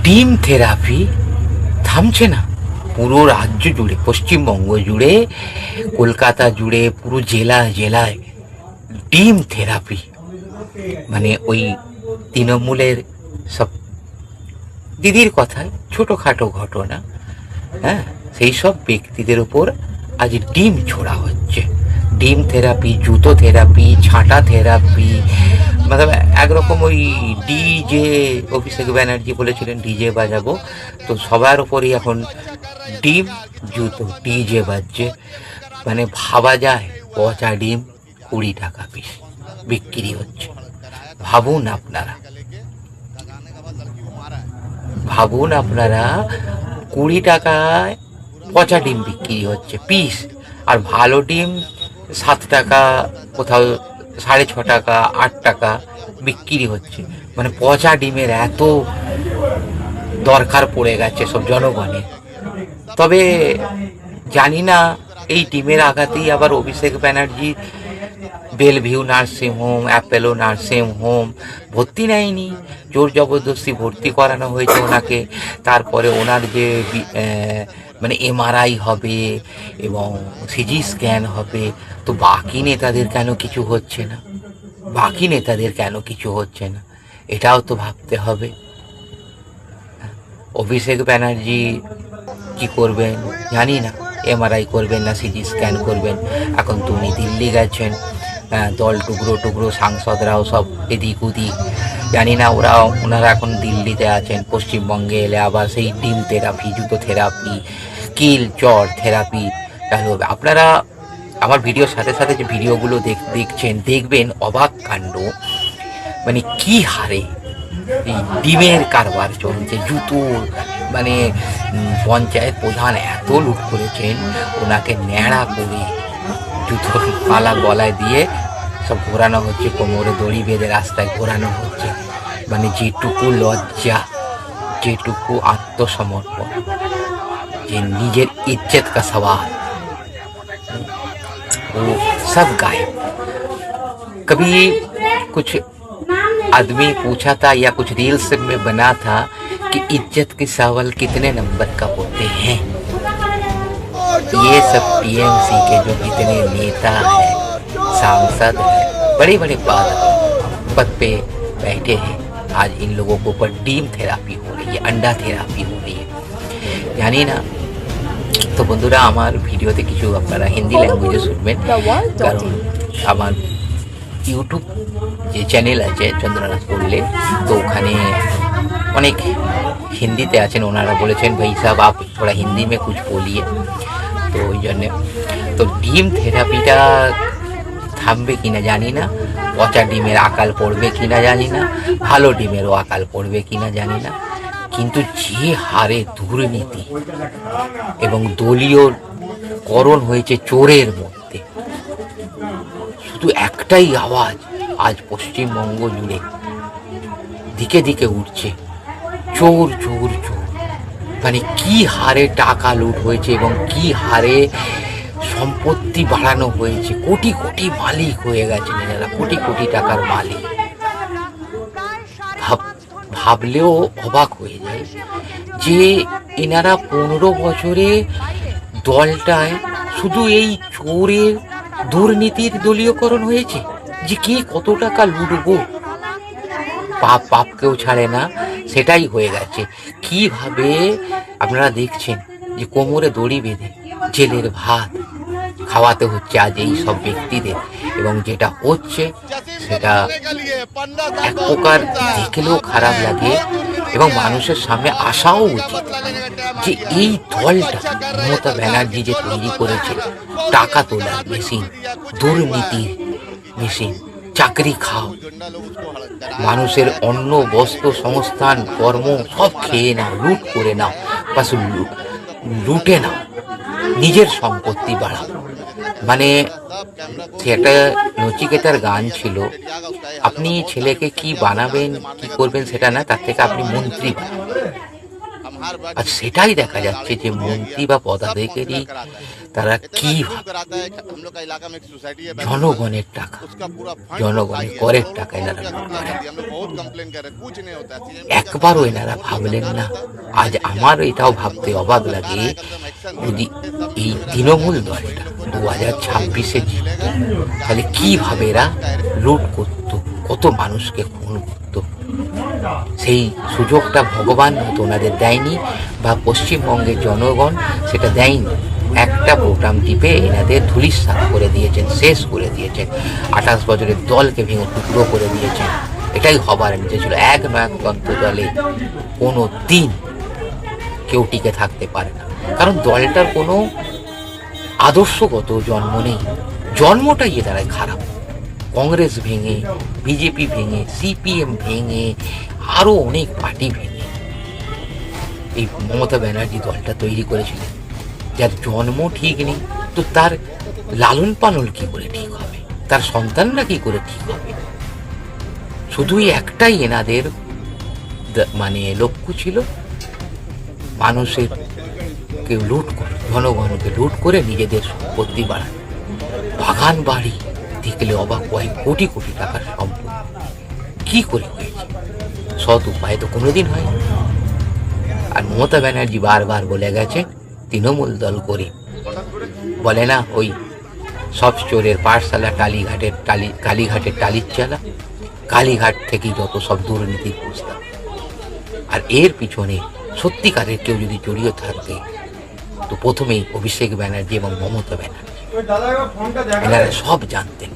ডিম থেরাপি থামছে না। পুরো রাজ্য জুড়ে, পশ্চিমবঙ্গ জুড়ে, কলকাতা জুড়ে, পুরো জেলায় জেলায় ডিম থেরাপি। মানে ওই তৃণমূলের সব দিদির কথায় ছোটোখাটো ঘটনা, হ্যাঁ, সেই সব ব্যক্তিদের উপর আজ ডিম ছোড়া হচ্ছে। ডিম থেরাপি, জুতো থেরাপি, ছাঁটা থেরাপি, মানে একরকম ওই ডিজে, অভিষেক ব্যানার্জি বলেছিলেন ডিজে বাজাবো, তো সবার ওপরই এখন ডিম জুতো ডিজে বাজছে। মানে ভাবা যায়, পচা ডিম 20 টাকা পিস বিক্রি হচ্ছে। ভাবুন আপনারা, ভাবুন আপনারা, 20 টাকায় পচা ডিম বিক্রি হচ্ছে পিস। আর ভালো ডিম 7 টাকা, কোথাও 6.5 টাকা, 8 টাকা বিক্রি হচ্ছে। মানে পচা ডিমের এত দরকার পড়ে গেছে সব জনগণের। তবে জানি না এই ডিমের আঘাতেই আবার Abhishek Banerjee Bellevue nursing home, Apollo nursing home ভর্তি নেয়নি, জোর জবরদস্তি ভর্তি করানো হয়েছে ওনাকে। তারপরে ওনার যে মানে এমআরআই হবে এবং সিজি স্ক্যান হবে, তো বাকি নেতাদের কেন কিছু হচ্ছে না? বাকি নেতাদের কেন কিছু হচ্ছে না? এটাও তো ভাবতে হবে। অভিষেক ব্যানার্জি কি করবেন জানি না, এমআরআই করবেন না সিজি স্ক্যান করবেন। এখন তো উনি দিল্লি গেছেন, দল টুকরো টুকরো সাংসদরাও সব এদিক ওদিক, জানি না ওনারা এখন দিল্লিতে আছেন। পশ্চিমবঙ্গে এলে আবার সেই ডিম থেরাপি, জুতো থেরাপি, কিল চর থেরাপি চালু হবে। আপনারা আমার ভিডিওর সাথে সাথে যে ভিডিওগুলো দেখছেন, দেখবেন অবাক কাণ্ড। মানে কি হারে এই ডিমের কারবার চলছে। জুতো, মানে পঞ্চায়েত প্রধান এত লুট করেছেন, ওনাকে ন্যাড়া করে জুতোর মালা গলায় দিয়ে সব ঘোরানো হচ্ছে, কোমরে দড়ি বেঁধে রাস্তায় ঘোরানো হচ্ছে। মানে যেটুকু লজ্জা, যেটুকু আত্মসমর্পণ, যে নিজের ইজ্জত का सवाल, वो सब गायब। कभी कुछ आदमी पूछा था या कुछ रील्स में बना था कि इज्जत के सवाल कितने नंबर का होते हैं। ये सब टीएमसी के जो जितने नेता हैं, सांसद हैं, बड़े बड़े पद पे बैठे हैं, आज इन लोगों के ऊपर डीम थेरापी हो रही है, अंडा थेरापी हो रही है, জানি না। তো বন্ধুরা, আমার ভিডিওতে কিছু আপনারা হিন্দি ল্যাঙ্গুয়েজে শুনবেন, কারণ আমার ইউটিউব যে চ্যানেল আছে চন্দ্রনাথ পড়লে, তো ওখানে অনেক হিন্দিতে আছেন। ওনারা বলেছেন ভাই সাহেব আপ থোড়া হিন্দি মে কুছ বলিয়ে, তো ওই জন্যে। তো ডিম থেরাপিটা থামবে কিনা জানি না, পচা ডিমের আকাল পড়বে কিনা জানি না, ভালো ডিমেরও আকাল পড়বে কিনা জানি না, কিন্তু যে হারে দুর্নীতি এবং দলীয় করণ হয়েছে চোরের মধ্যে, শুধু একটাই আওয়াজ আজ পশ্চিমবঙ্গ জুড়ে দিকে দিকে উঠছে, চোর চোর চোর। মানে কি হারে টাকা লুট হয়েছে এবং কি হারে সম্পত্তি বাড়ানো হয়েছে। কোটি কোটি মালিক হয়ে গেছেন এনারা, কোটি কোটি টাকার মালিক। ভাবলেও অবাক হয়ে যায় যে এনারা 15 বছরে দলটায় শুধু এই চোরের দুর্নীতির দলীয়করণ হয়েছে, যে কে কত টাকা লুটবো, পাপ কেউ ছাড়ে না, সেটাই হয়ে গেছে। কিভাবে আপনারা দেখছেন যে কোমরে দড়ি বেঁধে জেলের ভাত খাওয়াতে হচ্ছে আজ এই সব ব্যক্তিদের, এবং যেটা হচ্ছে সেটা এক প্রকার দেখলেও খারাপ লাগে এবং মানুষের সামনে আসাও উচিত যে এই দলটা মমতা ব্যানার্জি যে তৈরি করেছে টাকা তোলার মেশিন, দুর্নীতির মেশিন, চাকরি খাও, মানুষের অন্ন বস্ত্র সংস্থান কর্ম সব খেয়ে নাও, লুট করে নাও, বাস লুটে নাও, নিজের সম্পত্তি বাড়াও। মানে সেটা নচিকেতার গান ছিল, আপনি ছেলেকে কি বানাবেন কি করবেন সেটা না, তার থেকে আপনি মন্ত্রী বানাবেন। আর সেটাই দেখা যাচ্ছে যে মন্ত্রী বা পদাধিকারী তারা কি জনগণের টাকা, জনগণের করের টাকা এনারা একবারও এনারা ভাবলেন না। আজ আমার এটাও ভাবতে অবাক লাগে, যদি এই তৃণমূল দলটা 2026-এ জিতত, তাহলে কিভাবে এরা লুট করত, কত মানুষকে খুন করত। সেই সুযোগটা ভগবান হয়তো ওনাদের দেয়নি, বা পশ্চিমবঙ্গের জনগণ সেটা দেয়নি। একটা প্রোগ্রাম টিপে এনাদের ধুলিস্যাৎ করে দিয়েছেন, শেষ করে দিয়েছেন। 28 বছরের দলকে ভেঙে টুকরো করে দিয়েছেন। এটাই হবার নিচে ছিল। এক নায়কতন্ত্র দলে কোনো দিন কেউ টিকে থাকতে পারে না, কারণ দলটার কোনো আদর্শগত জন্ম নেই। জন্মটাই এ দ্বারাই খারাপ। কংগ্রেস ভেঙে, বিজেপি ভেঙে, সিপিএম ভেঙে, আরও অনেক পার্টি ভেঙে এই মমতা ব্যানার্জি দলটা তৈরি করেছিলেন। যার জন্ম ঠিক নেই, তো তার লালন পালন কি করে ঠিক হবে, তার সন্তানরা কি করে ঠিক হবে? শুধুই একটাই এনাদের মানে লক্ষ্য ছিল, মানুষের কেউ লুট করে, জনগণকে লুট করে নিজেদের সম্পত্তি বাড়ায়। বাগান বাড়ি দেখলে অবাক হয়, কোটি কোটি টাকার সম্পদ কি করে হয়েছে? সৎ উপায় তো কোনোদিন হয়নি। আর মমতা ব্যানার্জি বারবার বলে গেছে তৃণমূল দল করে, বলে না ওই সব চোরের পাঠশালা কালীঘাটের টালির চালা, কালীঘাট থেকেই যত সব দুর্নীতির প্রস্তাব। আর এর পিছনে সত্যিকারের কেউ যদি জড়িয়ে থাকে, তো প্রথমেই অভিষেক ব্যানার্জি এবং মমতা ব্যানার্জি। এনারা সব জানতেন,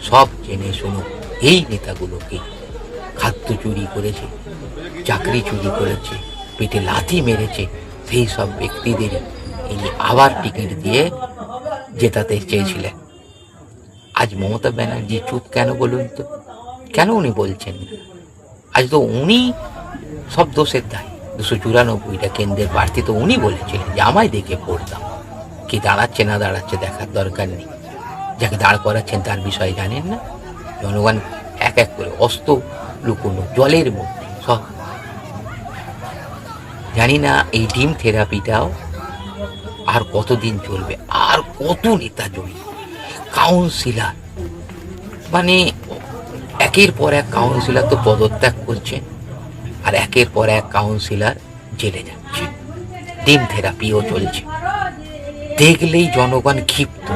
সব জেনে শুনে এই নেতাগুলোকে খাদ্য চুরি করেছে, চাকরি চুরি করেছে, পেটে লাথি মেরেছে, সেই সব ব্যক্তিদেরই ইনি আবার টিকিট দিয়ে জেতাতে চেয়েছিলেন। আজ মমতা ব্যানার্জি চুপ কেন বলুন তো? কেন উনি বলছেন না? আজ তো উনি সব দোষের দায়। 294টা কেন্দ্রের প্রার্থী তো উনি বলেছিলেন যে আমায় দেখে পড়তাম। কি দাঁড়াচ্ছে না দাঁড়াচ্ছে দেখার দরকার নেই, যাকে দাঁড় করাচ্ছেন তার বিষয়ে জানেন না? জনগণ এক এক করে অস্ত্র লুকোনো জলের মধ্যে সব। জানি না এই ডিম থেরাপিটাও আর কতদিন চলবে, আর কত নেতা জড়িয়ে, কাউন্সিলর, মানে একের পর এক কাউন্সিলর তো পদত্যাগ করছেন, আর একের পর এক কাউন্সিলর জেলে যাচ্ছে। ডিম থেরাপিও চলছে। দেখলেই জনগণ ক্ষিপ্ত।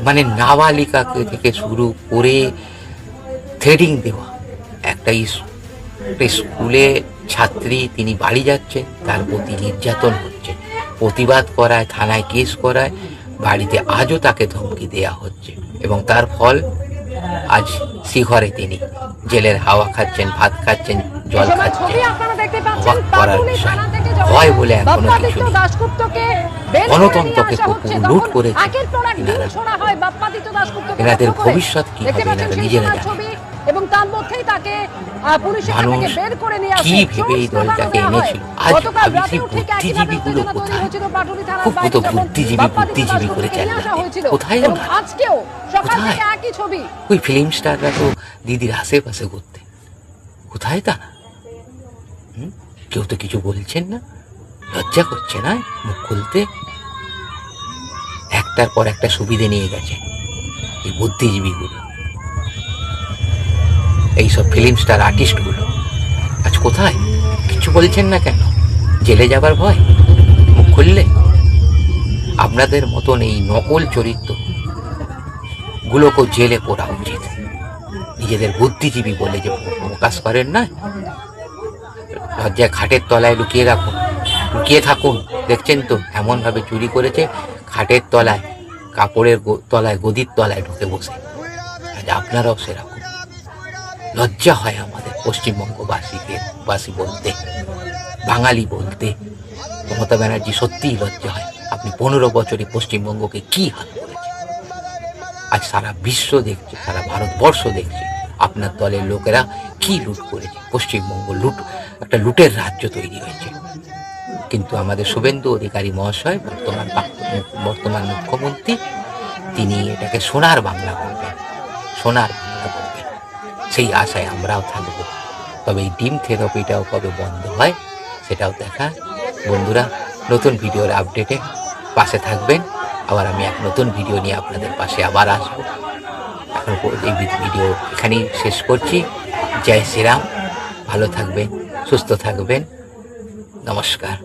মানে নাবালিকাকে থেকে শুরু করে থ্রেডিং দেওয়া, একটা স্কুলে ছাত্রী, তিনি বাড়ি যাচ্ছেন, তার প্রতি নির্যাতন হচ্ছে, প্রতিবাদ করায়, থানায় কেস করায়, বাড়িতে আজও তাকে ধমকি দেয়া হচ্ছে, এবং তার ফল আজ শিখরে তিনি জেলের হাওয়া খাচ্ছেন, ভাত খাচ্ছেন, জল খাচ্ছেন। অবাক করার বিষয়। ভয় বলে এখনো কিছু নেই। গণতন্ত্রকে লুট করেছে এনাদের ভবিষ্যৎ কি হবে এনারা নিজেরা জানেন। মানুষ কি ভেবে এই দলটাকে এনেছিল, আজ ভাবছি বুদ্ধিজীবীগুলো কোথায়? খুব কত বুদ্ধিজীবী করে চালিয়ে কোথায়? কোথায় ওই ফিল্ম স্টাররা তো দিদির আশেপাশে ঘুরতে, কোথায় তারা? কেউ তো কিছু বলছেন না, লজ্জা করছে না মুখ খুলতে? একটার পর একটা সুবিধে নিয়ে গেছে এই বুদ্ধিজীবীগুলো, এইসব ফিল্ম স্টার আর্টিস্টগুলো। আজ কোথায়? কিছু বলছেন না কেন? জেলে যাবার ভয়? মুখ খুললে আপনাদের মতন এই নকল চরিত্র গুলোকে জেলে পড়া উচিত। নিজেদের বুদ্ধিজীবী বলে যে প্রকাশ করেন না, লজ্জায় খাটের তলায় লুকিয়ে রাখুন, লুকিয়ে থাকুন। দেখছেন তো এমন ভাবে চুরি করেছে, খাটের তলায়, কাপড়ের তলায়, গদির তলায় ঢুকে বসে। আজ আপনারাও সেরকম। লজ্জা হয় আমাদের পশ্চিমবঙ্গবাসী বলতে, বাঙালি বলতে। মমতা ব্যানার্জি সত্যিই লজ্জা হয়। আপনি 15 বছরে পশ্চিমবঙ্গকে কি হাল করেছেন? আজ সারা বিশ্ব দেখছে, সারা ভারতবর্ষ দেখছে আপনার দলের লোকেরা কি লুট করেছে। পশ্চিমবঙ্গ একটা লুটের রাজ্য তৈরি হয়েছে। কিন্তু আমাদের শুভেন্দু অধিকারী মহাশয়, বর্তমান মুখ্যমন্ত্রী, তিনি এটাকে সোনার বাংলা করবেন, সোনার বাংলা করবেন, সেই আশায় আমরাও থাকবো। তবে এই ডিম থেরাপিটাও কবে বন্ধ হয় সেটাও দেখা। বন্ধুরা, নতুন ভিডিওর আপডেটে পাশে থাকবেন। আবার আমি এক নতুন ভিডিও নিয়ে আপনাদের পাশে আবার আসবো। এখন এই ভিডিও এখানেই শেষ করছি। জয় শ্রীরাম। ভালো থাকবেন, সুস্থ থাকবেন। নমস্কার।